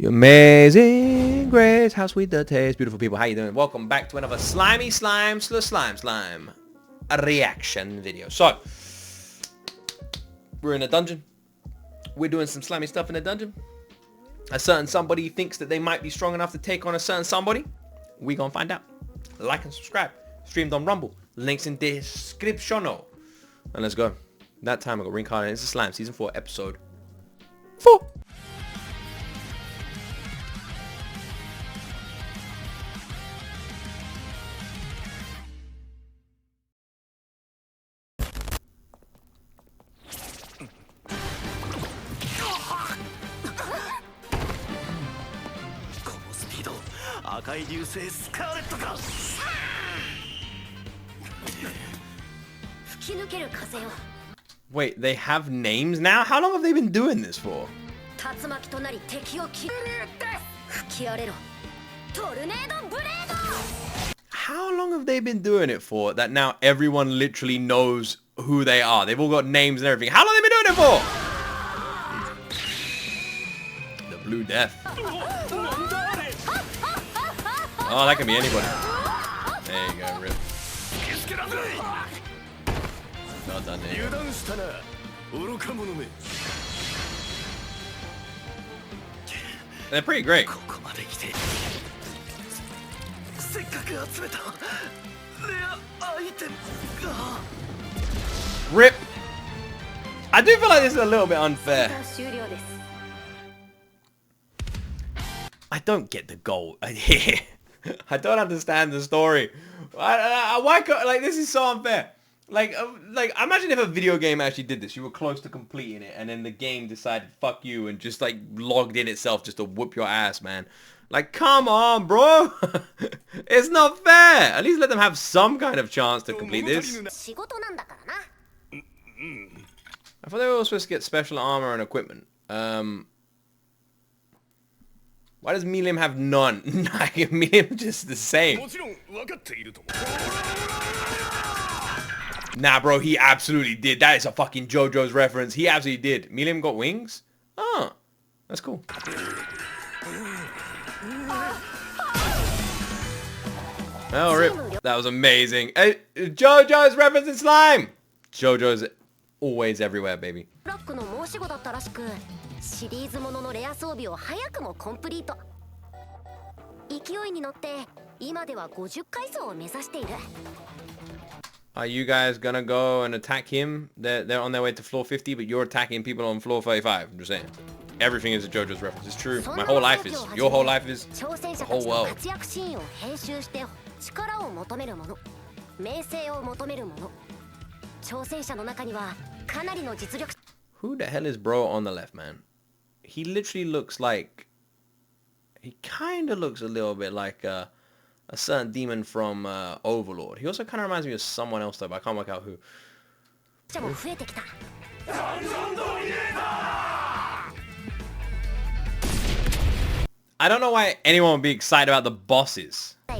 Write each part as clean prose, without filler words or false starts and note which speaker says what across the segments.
Speaker 1: You amazing grace, how sweet the taste. Beautiful people, how you doing? Welcome back to another slime a reaction video. So we're in a dungeon. We're doing some slimy stuff in a dungeon. A certain somebody thinks that they might be strong enough to take on a certain somebody. We gonna find out. Like and subscribe. Streamed on Rumble. Links in description. And let's go. That time I got Reincarnated. It's a slime season 4 episode 4. Wait, they have names now? How long have they been doing this for? How long have they been doing it for that now everyone literally knows who they are? They've all got names and everything. How long have they been doing it for? The Blue Death. Oh, that can be anybody. There you go, Rip. Well done, there. They're pretty great. Rip. I do feel like this is a little bit unfair. I don't get the goal. I don't understand the story. Why? Like, this is so unfair. Like, imagine if a video game actually did this. You were close to completing it, and then the game decided, fuck you, and just, like, logged in itself just to whoop your ass, man. Like, come on, bro. It's not fair. At least let them have some kind of chance to complete this. I thought they were all supposed to get special armor and equipment. Why does Milium have none? Milium just the same. Nah, bro, he absolutely did. That is a fucking JoJo's reference. He absolutely did. Milium got wings? Oh, that's cool. Oh, rip. That was amazing. Hey, JoJo's reference in slime. JoJo's always everywhere, baby. Are you guys gonna go and attack him? They're on their way to floor 50, but you're attacking people on floor 35. I'm just saying. Everything is a JoJo's reference. It's true. My whole life is. Your whole life is. The whole world. Who the hell is bro on the left, man? He literally looks like... He kind of looks a little bit like a certain demon from Overlord. He also kind of reminds me of someone else though, but I can't work out who. I don't know why anyone would be excited about the bosses. I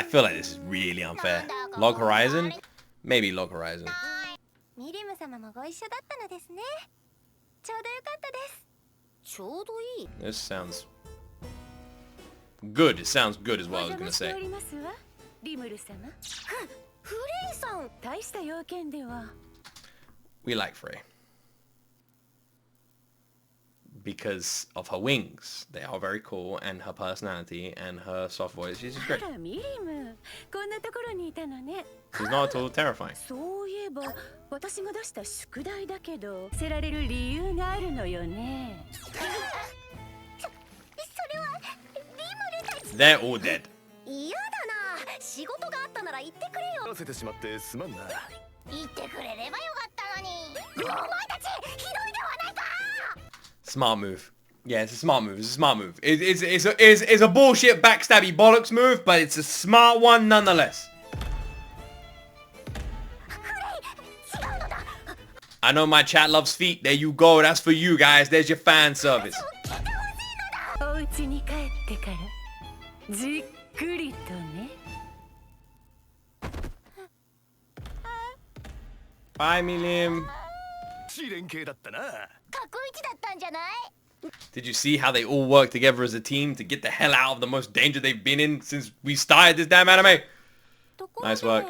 Speaker 1: feel like this is really unfair. Log Horizon? Maybe Log Horizon. This sounds good. It sounds good as well, I was gonna say. We like Frey because of her wings. They are very cool, and her personality and her soft voice. She's just great. She's not at all terrifying. They're all dead. Smart move. Yeah, it's a smart move. It's a smart move. It's a bullshit backstabby bollocks move, but it's a smart one nonetheless. I know my chat loves feet. There you go. That's for you guys. There's your fan service. Bye, Milium. Did you see how they all work together as a team to get the hell out of the most danger they've been in since we started this damn anime? Nice work.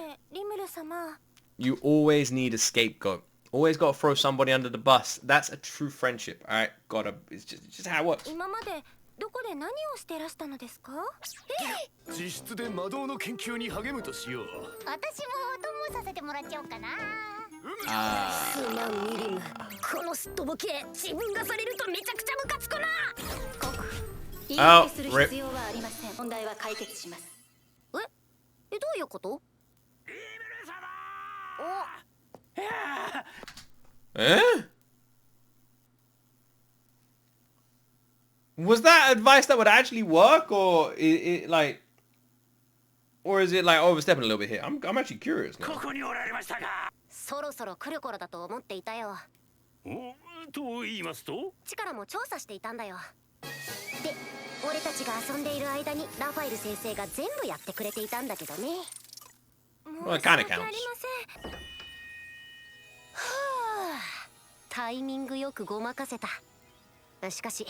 Speaker 1: You always need a scapegoat. Always gotta throw somebody under the bus. That's a true friendship, alright? It's just how it works.
Speaker 2: どこで何をしてらしたのですか？
Speaker 3: 自室で魔導の研究に励むとしよう。
Speaker 2: 私もお供させてもらっちゃおうかな。
Speaker 4: すまんミリム。このすっとぼけ、自分がされるとめちゃくちゃムカつくな。言い訳する必要はありません。問題は解決します。
Speaker 2: どういうこと？Was
Speaker 1: that advice that would actually work, or is it like overstepping a little bit here? I'm actually curious now.
Speaker 2: そろそろ来る頃だと思っていたよ。
Speaker 3: と言いますと？
Speaker 2: 力も調査していたんだよ。で、俺たちが遊んでいる間にラファエル先生が全部やってくれていたんだけどね。
Speaker 1: Well, it kinda counts.
Speaker 2: タイミングよくごまかせた。しかし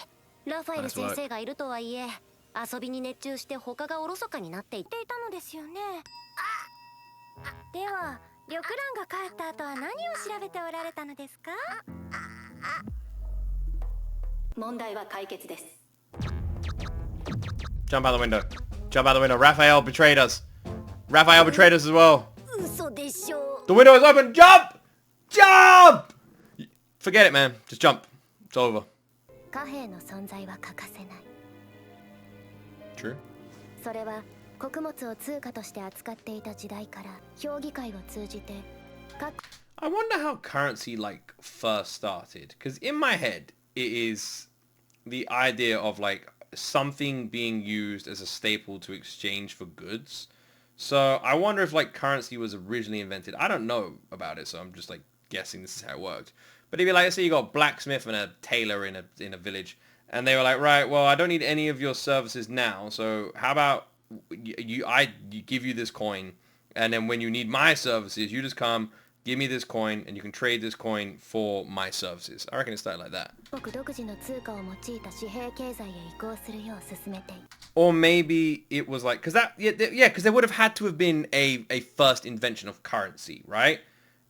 Speaker 2: ラファエル先生がいるとはいえ、遊びに熱中して他がおろそかになっていっていたのですよね。では、リョクランが帰った後は何を調べておられたのですか？
Speaker 4: 問題は解決です。
Speaker 1: Jump out the window. Jump out the window. Raphael betrayed us. Raphael betrayed us as well.
Speaker 2: 嘘でしょ。
Speaker 1: The window is open. Jump! Jump! Forget it, man. Just jump. It's over.
Speaker 2: 貨幣の存在は欠かせない。
Speaker 1: True.
Speaker 2: それは穀物を通貨として扱っていた時代から評議会を通じて
Speaker 1: I wonder how currency first started, because in my head it is the idea of something being used as a staple to exchange for goods. So I wonder if currency was originally invented. I don't know about it, so I'm just guessing this is how it worked. But if you let's say you got a blacksmith and a tailor in a village, and they were like, right, well, I don't need any of your services now, so how about I give you this coin, and then when you need my services, you just come, give me this coin, and you can trade this coin for my services. I reckon it started like that. Or maybe it was because because there would have had to have been a first invention of currency, right?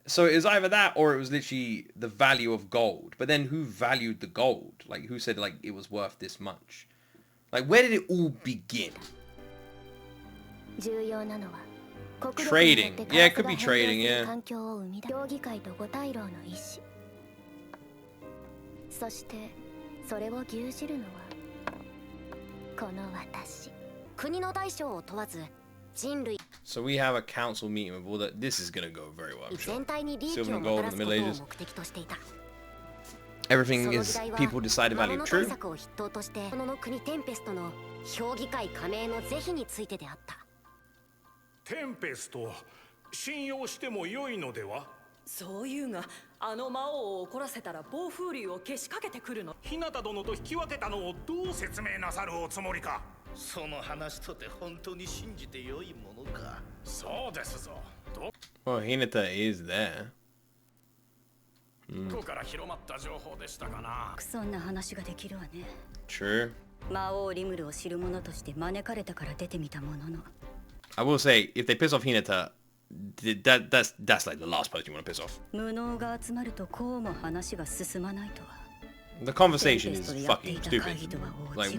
Speaker 1: So it was either that or it was literally the value of gold. But then who valued the gold? Who said it was worth this much? Where did it all begin? Trading. Yeah, it could be trading, yeah. So we have a council meeting with all that. This is gonna go very well, I'm sure. Silver and gold in the Middle Ages. Everything is people decide a value. True.
Speaker 3: テンペスト、信用しても良いのでは？
Speaker 5: そういうが、あの魔王を怒らせたら暴風竜をけしかけてくるの。
Speaker 3: 日向殿と引き分けたのをどう説明なさるおつもりか？
Speaker 6: その話とて本当に信じて良いものか？
Speaker 3: そうですぞ。
Speaker 1: Well, Hinata is there.
Speaker 3: どこから広まった情報でしたかな？
Speaker 4: そんな話ができるわね。
Speaker 1: True.
Speaker 4: 魔王リムルを知る者として招かれたから出てみたものの。
Speaker 1: I will say, if they piss off Hinata, that's the last person you want to piss off.
Speaker 4: 無能が集まるとこうも話が進まないとは。
Speaker 1: The conversation is fucking stupid.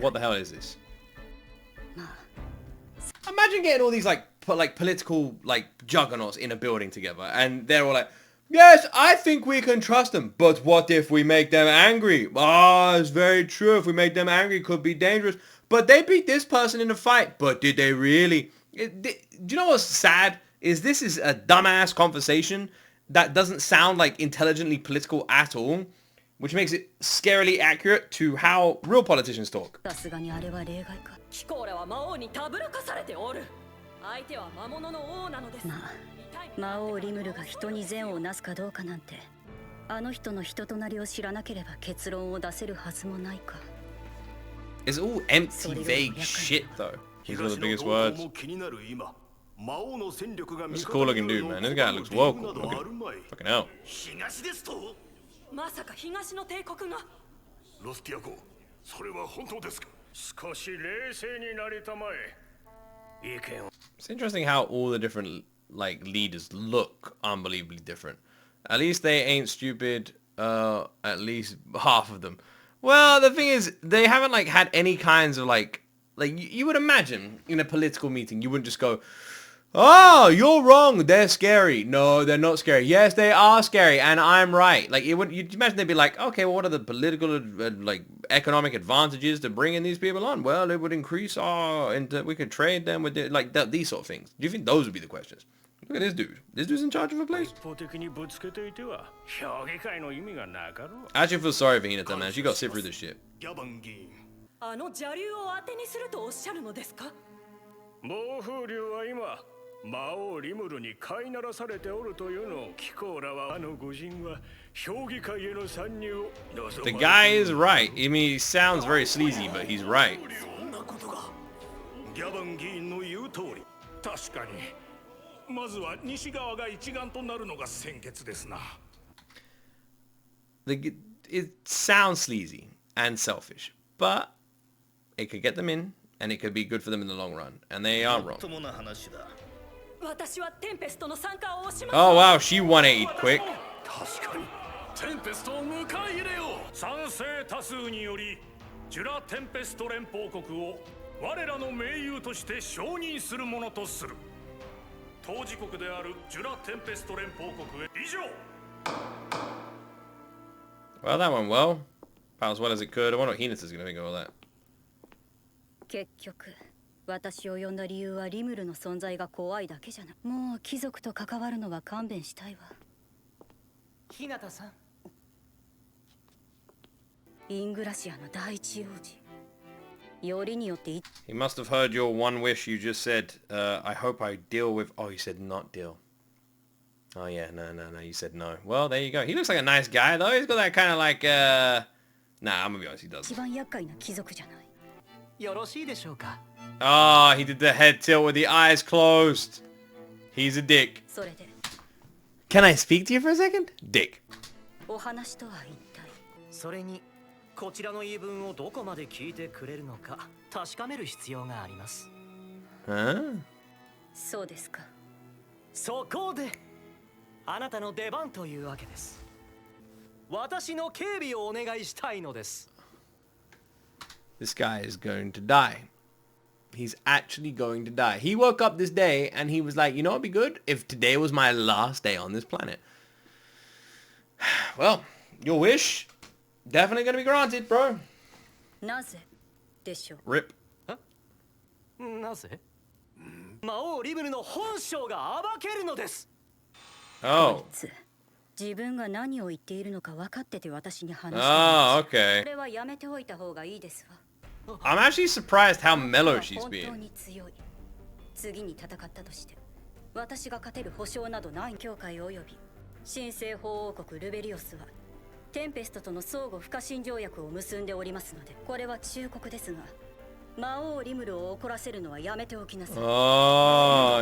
Speaker 1: What the hell is this? Imagine getting all these political juggernauts in a building together, and they're all yes, I think we can trust them, but what if we make them angry? It's very true. If we make them angry, it could be dangerous. But they beat this person in a fight. But did they really? Do you know what's sad? This is a dumbass conversation that doesn't sound intelligently political at all, which makes it scarily accurate to how real politicians talk.
Speaker 5: キコーラは魔王にたぶらかされておる。相手は魔物の王なのです。
Speaker 4: 魔王リムルが人に善をなすかどうかなんて、あの人の人となりを知らなければ結論を出せるはずもないか。
Speaker 1: It's all empty, vague shit, though. He's one of the biggest words. This is a cool looking dude, man. This guy looks well cool looking. Fucking hell.
Speaker 5: まさか東の帝国が。
Speaker 3: ロスティア公、それは本当ですか？少し冷静になりたまえ。意見を。
Speaker 1: It's interesting how all the different like leaders look unbelievably different. At least they ain't stupid. At least half of them. Well, the thing is, they haven't like had any kinds of like you would imagine in a political meeting, you wouldn't just go, "Oh, you're wrong. They're scary." No, they're not scary. Yes, they are scary, and I'm right. Like you'd imagine they'd be like, "Okay, well, what are the political like economic advantages to bringing these people on?" Well, it would increase our, and we could trade them with these sort of things. Do you think those would be the questions? Look at this dude. This dude's in charge of a place.
Speaker 3: 一方的にぶつけていては評議会の意味がなかろう。
Speaker 1: I actually feel sorry for Hinata, man. She got to sit through this shit.
Speaker 3: ギャバン議員。
Speaker 5: あの邪竜を当てにするとおっしゃるのですか？
Speaker 3: 暴風竜は今魔王リムルに飼いならされておるというのを聞こうらはあの御人は評議会への参入を望ま
Speaker 1: The guy is right. I mean, he sounds very sleazy, but he's right.
Speaker 3: そんなことがギャバン議員の言う通り。確かにまずは西側が一丸となるのが先決ですな。
Speaker 1: It sounds sleazy and selfish, but it could get them in, and it could be good for them in the long run. And they are wrong.
Speaker 6: ともな話だ。
Speaker 5: 私はテンペストの参加を押します。
Speaker 1: Oh wow, she 180 quick.
Speaker 3: 確かにテンペストを迎え入れよう。賛成多数によりジュラ・テンペスト連邦国を我らの盟友として承認するものとする。当事国であるジュラ・テンペスト連邦国へ以上。
Speaker 1: Well, that went well. About as well as it could. I wonder what Hinata's gonna think of all that.
Speaker 4: 結局私を呼んだ理由はリムルの存在が怖いだけじゃない。もう貴族と関わるのは勘弁したいわ。
Speaker 7: 日向さん。
Speaker 4: イングラシアの第一王子。よりによって
Speaker 1: He must have heard your one wish you just said. I hope I deal with... Oh, you said not deal. Oh, yeah. No. You said no. Well, there you go. He looks like a nice guy, though. He's got that kind of like... Nah, I'm gonna be honest. He doesn't.
Speaker 4: 一番厄介な貴族じゃない。
Speaker 7: よろしいでしょうか。
Speaker 1: Oh, he did the head tilt with the eyes closed. He's a dick.
Speaker 4: それで
Speaker 1: Can I speak to you for a second? Dick.
Speaker 4: お話とは一体。
Speaker 7: それにこちらの言い分をどこまで聞いてくれるのか確かめる必要があります。
Speaker 1: Huh?
Speaker 4: そうですか。
Speaker 7: そこであなたの出番というわけです。私の警備をお願いしたいのです。
Speaker 1: This guy is going to die. He's actually going to die. He woke up this day and he was like, you know what'd be good? If today was my last day on this planet. Well, your wish, definitely gonna be granted, bro.
Speaker 4: なぜでしょう。
Speaker 1: Rip.
Speaker 7: なぜ？魔王リムルの本性が暴けるのです。
Speaker 1: Oh.
Speaker 4: 自分が何を言っているのか分かってて私に話して
Speaker 1: Oh,
Speaker 4: そ
Speaker 1: okay.
Speaker 4: れはやめておいた方がいいですわ。
Speaker 1: I'm actually surprised how mellow she's
Speaker 4: 本当
Speaker 1: being.
Speaker 4: に強い。次に戦ったとして私が勝てる保証などない教会及び神聖法王国ルベリオスはテンペストとの相互不可侵条約を結んでおりますので、これは忠告ですが魔王リムルを怒らせるのはやめておきなさい。
Speaker 1: Oh,
Speaker 7: こ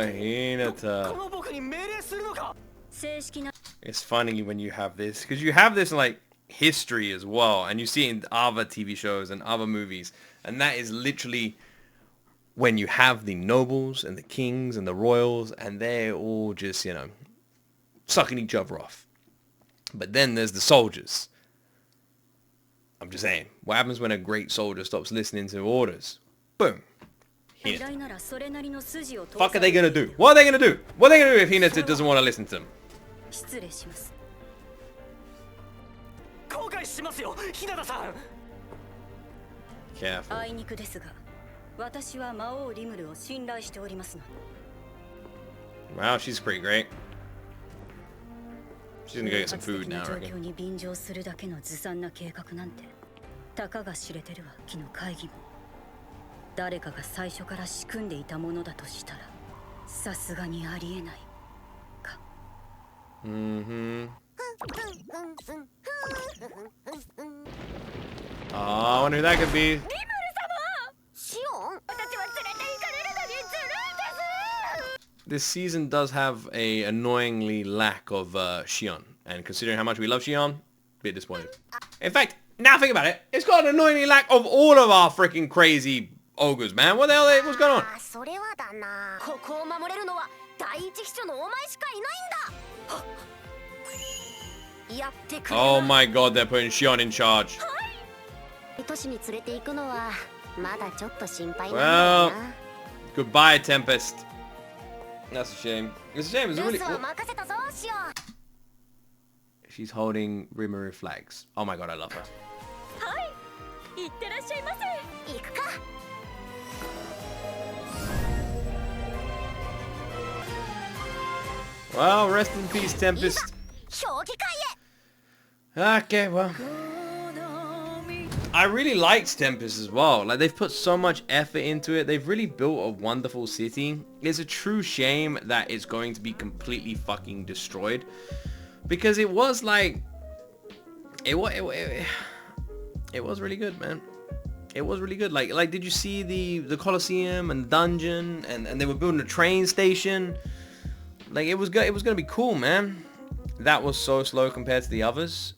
Speaker 1: Hinata.
Speaker 7: の僕に命令するのか。
Speaker 4: 正式な
Speaker 1: It's funny when you have this, because you have this like history as well, and you see it in other TV shows and other movies, and that is literally when you have the nobles and the kings and the royals, and they're all just, you know, sucking each other off. But then there's the soldiers. I'm just saying, what happens when a great soldier stops listening to orders? Boom.
Speaker 4: 依
Speaker 1: Hinata.
Speaker 4: 頼ならそれなりの筋を通
Speaker 1: Fuck are they gonna do? What are they gonna do? What are they gonna do if Hinata doesn't want to listen to them?
Speaker 4: 失礼します。
Speaker 7: 後悔しますよ、日向さん。
Speaker 1: Careful.
Speaker 4: あいにくですが私は魔王リムルを信頼しておりますので。
Speaker 1: Wow, she's pretty great. She's gonna go get some
Speaker 4: 発
Speaker 1: food
Speaker 4: 的
Speaker 1: now,
Speaker 4: な
Speaker 1: I
Speaker 4: 状
Speaker 1: reckon.
Speaker 4: 況に便乗するだけのずさんな計画なんてたかが知れてるわ。昨日会議も誰かが最初から仕組んでいたものだとしたらさすがにありえないか。
Speaker 1: Mm-hmm. Oh, I wonder who that could be.
Speaker 2: シオン、私は連れて行かれるのにずるいです。
Speaker 1: This season does have a annoyingly lack of Shion, and considering how much we love Shion, bit disappointed. In fact, now think about it, it's got an annoying lack of all of our freaking crazy ogres, man. What the hell? What's going on?
Speaker 2: それはだな。ここを守れるのは第一秘書のお前しかいないんだ。やってくれ。
Speaker 1: Oh my god, they're putting Shion in charge.
Speaker 2: 都市に連れて行くのはまだちょっと心配なん
Speaker 1: Well,
Speaker 2: だよな。
Speaker 1: goodbye, Tempest. That's a shame. It's a shame. It's
Speaker 2: ル
Speaker 1: really.
Speaker 2: ースは任せたぞ、シオン。
Speaker 1: She's holding Rimuru flags. Oh my god, I love her.
Speaker 5: いってらっしゃいませ。
Speaker 2: 行くか。
Speaker 1: Well, rest in peace, Tempest.
Speaker 2: 評議会へ。
Speaker 1: Okay, well. I really liked Tempest as well. Like, they've put so much effort into it. They've really built a wonderful city. It's a true shame that it's going to be completely fucking destroyed. Because it was like... It was really good, man. It was really good. Like, did you see the Colosseum and dungeon? And they were building a train station. Like, it was good. It was going to be cool, man. That was so slow compared to the others.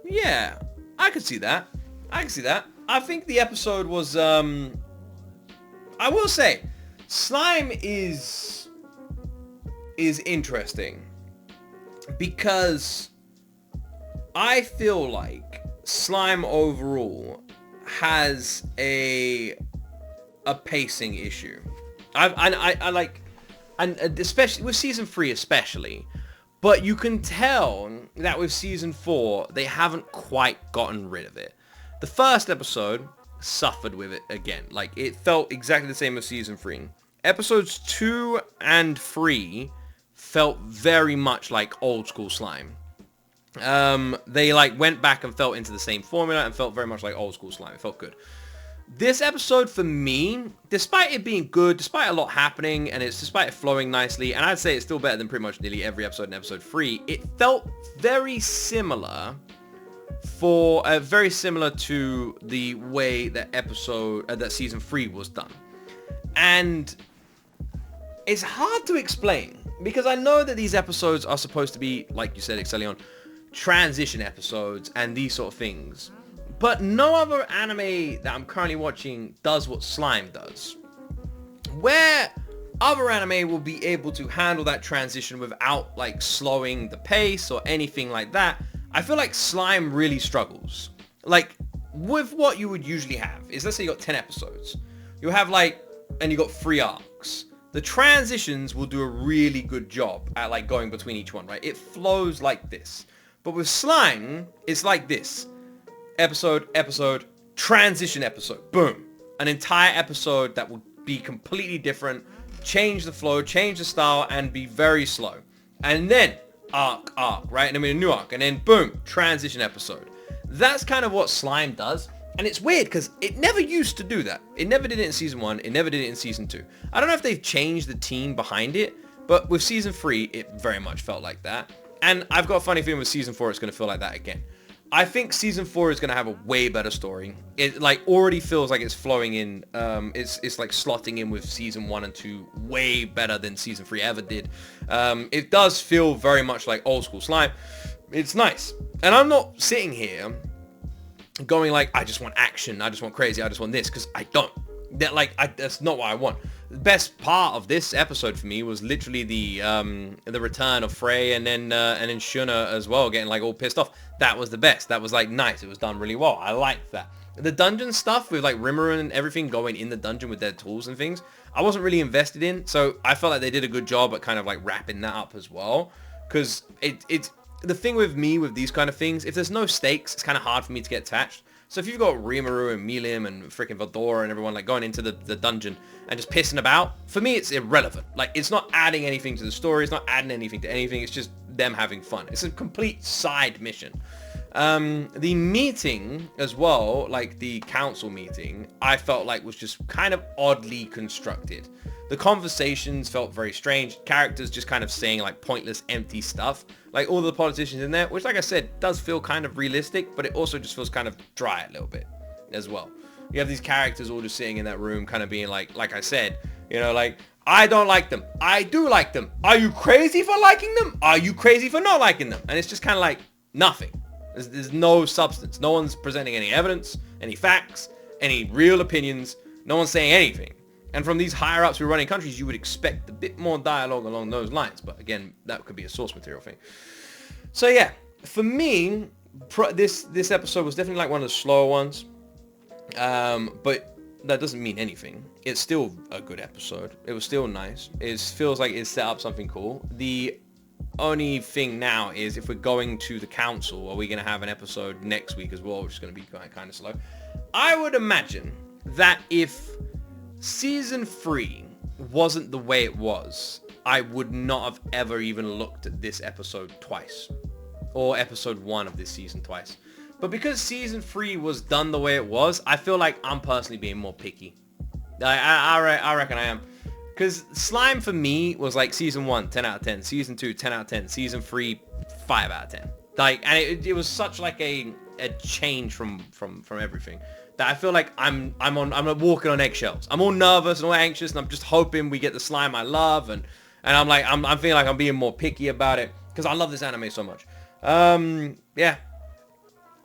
Speaker 1: Yeah, I could see that. I can see that. I think the episode was, I will say, Slime is interesting because I feel like Slime overall has a pacing issue. I like, and especially with season 3 especially. But you can tell that with season 4, they haven't quite gotten rid of it. The first episode suffered with it again. Like, it felt exactly the same as season 3. Episodes 2 and 3 felt very much like old school Slime. They like went back and felt into the same formula and felt very much like old school Slime. It felt good. This episode for me, despite it being good, despite a lot happening, and despite it flowing nicely, and I'd say it's still better than pretty much nearly every episode in episode 3, it felt very similar very similar to the way that that season 3 was done. And it's hard to explain, because I know that these episodes are supposed to be, like you said, Excellion, transition episodes and these sort of things. But no other anime that I'm currently watching does what Slime does. Where other anime will be able to handle that transition without like slowing the pace or anything like that, I feel like Slime really struggles. Like, with what you would usually have is, let's say you got 10 episodes. You have like, and you got 3 arcs. The transitions will do a really good job at like going between each one, right? It flows like this. But with Slime, it's like this. Episode, transition episode, boom. An entire episode that will be completely different, change the flow, change the style, and be very slow. And then arc, right? And then we a new arc, and then boom, transition episode. That's kind of what Slime does. And it's weird because it never used to do that. It never did it in season 1. It never did it in season 2. I don't know if they've changed the team behind it, but with season 3, it very much felt like that. And I've got a funny feeling with season 4, it's going to feel like that again. I think season 4 is going to have a way better story. It like already feels like it's flowing in. It's like slotting in with season 1 and 2 way better than season 3 ever did. It does feel very much like old school Slime. It's nice. And I'm not sitting here going like, I just want action, I just want crazy, I just want this, because I don't. That's not what I want. The best part of this episode for me was literally the return of Frey and then Shuna as well, getting like all pissed off. That was the best. That was like nice. It was done really well. I liked that. The dungeon stuff with like Rimuru and everything going in the dungeon with their tools and things, I wasn't really invested in. So I felt like they did a good job at kind of like wrapping that up as well. Because it's the thing with me with these kind of things, if there's no stakes, it's kind of hard for me to get attached. So if you've got Rimuru and Milim and freaking Veldora and everyone like going into the dungeon and just pissing about, for me it's irrelevant. Like, it's not adding anything to the story, it's not adding anything to anything, it's just them having fun. It's a complete side mission. The meeting as well, like the council meeting, I felt like was just kind of oddly constructed. The conversations felt very strange. Characters just kind of saying like pointless, empty stuff. Like all the politicians in there, which like I said, does feel kind of realistic, but it also just feels kind of dry a little bit as well. You have these characters all just sitting in that room kind of being like I said, you know, like, I don't like them. I do like them. Are you crazy for liking them? Are you crazy for not liking them? And it's just kind of like nothing. There's no substance. No one's presenting any evidence, any facts, any real opinions. No one's saying anything. And from these higher ups who are running countries, you would expect a bit more dialogue along those lines. But again, that could be a source material thing. So yeah, for me, this episode was definitely like one of the slower ones. But that doesn't mean anything. It's still a good episode. It was still nice. It feels like it set up something cool. The only thing now is if we're going to the council, are we going to have an episode next week as well, which is going to be kind of slow. I would imagine that if Season 3 wasn't the way it was, I would not have ever even looked at this episode twice. Or episode 1 of this season twice. But because Season 3 was done the way it was, I feel like I'm personally being more picky. I reckon I am. Because Slime for me was like Season 1, 10 out of 10. Season 2, 10 out of 10. Season 3, 5 out of 10. Like, and it was such like a change from everything. That I feel like I'm walking on eggshells. I'm all nervous and all anxious, and I'm just hoping we get the slime I love, and I'm like I'm feeling like I'm being more picky about it because I love this anime so much. Yeah,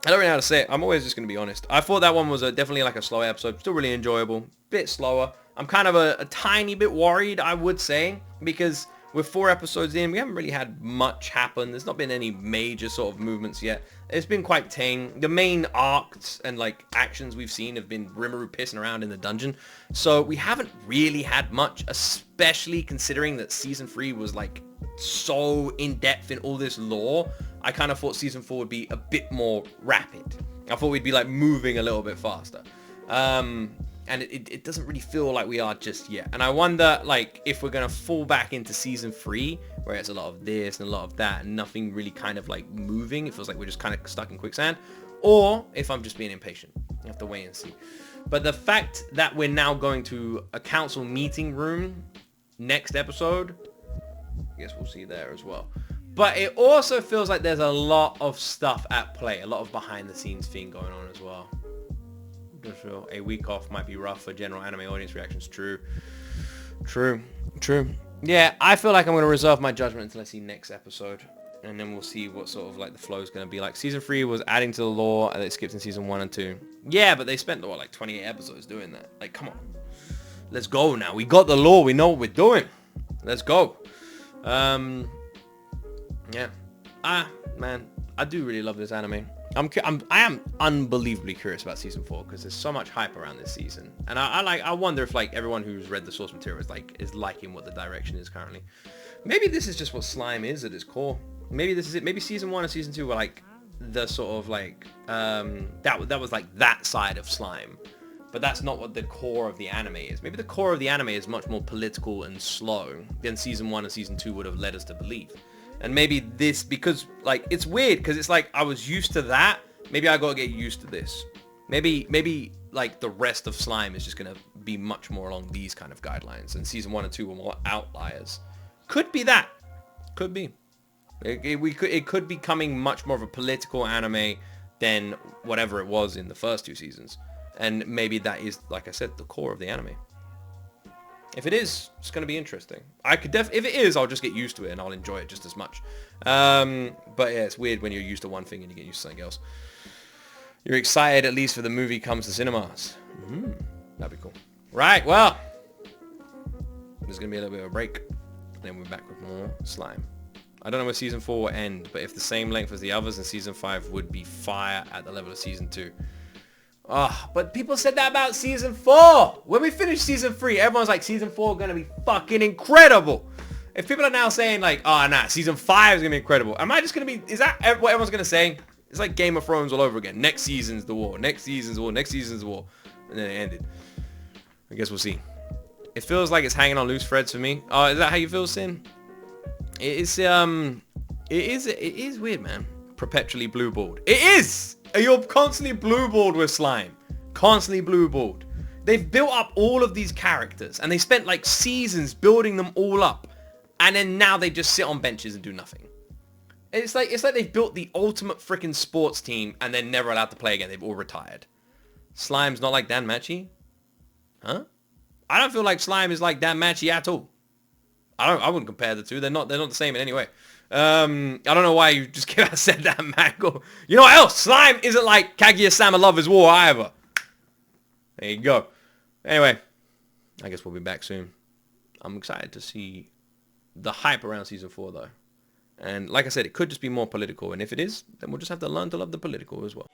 Speaker 1: I don't really know how to say it. I'm always just gonna be honest. I thought that one was definitely like a slow episode, still really enjoyable, bit slower. I'm kind of a tiny bit worried, I would say, because we're 4 episodes in. We haven't really had much happen. There's not been any major sort of movements yet. It's been quite tame. The main arcs and like actions we've seen have been Rimuru pissing around in the dungeon. So we haven't really had much, especially considering that Season 3 was like so in-depth in all this lore. I kind of thought Season 4 would be a bit more rapid. I thought we'd be like moving a little bit faster. And it doesn't really feel like we are just yet. And I wonder, like, if we're going to fall back into Season 3, where it's a lot of this and a lot of that, and nothing really kind of, like, moving. It feels like we're just kind of stuck in quicksand. Or if I'm just being impatient. You have to wait and see. But the fact that we're now going to a council meeting room next episode, I guess we'll see there as well. But it also feels like there's a lot of stuff at play. A lot of behind-the-scenes thing going on as well. A week off might be rough for general anime audience reactions. True. Yeah, I feel like I'm going to reserve my judgment until I see next episode. And then we'll see what sort of like the flow is going to be like. Season 3 was adding to the lore and it skipped in Season 1 and 2. Yeah, but they spent, what, like 28 episodes doing that. Like, come on. Let's go now. We got the lore. We know what we're doing. Let's go. Yeah. Man, I do really love this anime. I am unbelievably curious about Season 4 because there's so much hype around this season, and I wonder if like everyone who's read the source material is liking what the direction is currently. Maybe this is just what slime is at its core. Maybe this is it. Maybe Season 1 and Season 2 were like the sort of like that was like that side of slime, but that's not what the core of the anime is. Maybe the core of the anime is much more political and slow than Season 1 and Season 2 would have led us to believe. And maybe this, because like it's weird because it's like I was used to that. Maybe I gotta get used to this. Maybe like the rest of slime is just gonna be much more along these kind of guidelines, and Season 1 and 2 were more outliers. Could be that. Could be. It could be becoming much more of a political anime than whatever it was in the first 2 seasons. And maybe that is, like I said, the core of the anime. If it is, it's going to be interesting. If it is, I'll just get used to it and I'll enjoy it just as much. But yeah, it's weird when you're used to one thing and you get used to something else. You're excited at least for the movie comes to cinemas. That'd be cool. Right, well, there's going to be a little bit of a break. And then we're back with more slime. I don't know where Season 4 will end, but if the same length as the others, then Season 5 would be fire at the level of Season 2. But people said that about Season 4. When we finished Season 3, everyone's like, Season 4 gonna be fucking incredible. If people are now saying like, oh nah, Season 5 is gonna be incredible, am I just gonna be, is that what everyone's gonna say? It's like Game of Thrones all over again. Next season's the war, next season's the war, next season's the war. And then it ended. I guess we'll see. It feels like it's hanging on loose threads for me. Oh, is that how you feel, Sin? It is weird, man. Perpetually blue-balled. It is! You're constantly blue-balled with slime. Constantly blue-balled. They've built up all of these characters and they spent like seasons building them all up. And then now they just sit on benches and do nothing. It's like they've built the ultimate freaking sports team and they're never allowed to play again. They've all retired. Slime's not like Dan Machi? Huh? I don't feel like slime is like Dan Machi at all. I wouldn't compare the two. They're not the same in any way. I don't know why you just said that, Mango. You know what else? Slime isn't like Kaguya-sama Love is War either. There you go. Anyway, I guess we'll be back soon. I'm excited to see the hype around season 4 though. And like I said, it could just be more political. And if it is, then we'll just have to learn to love the political as well.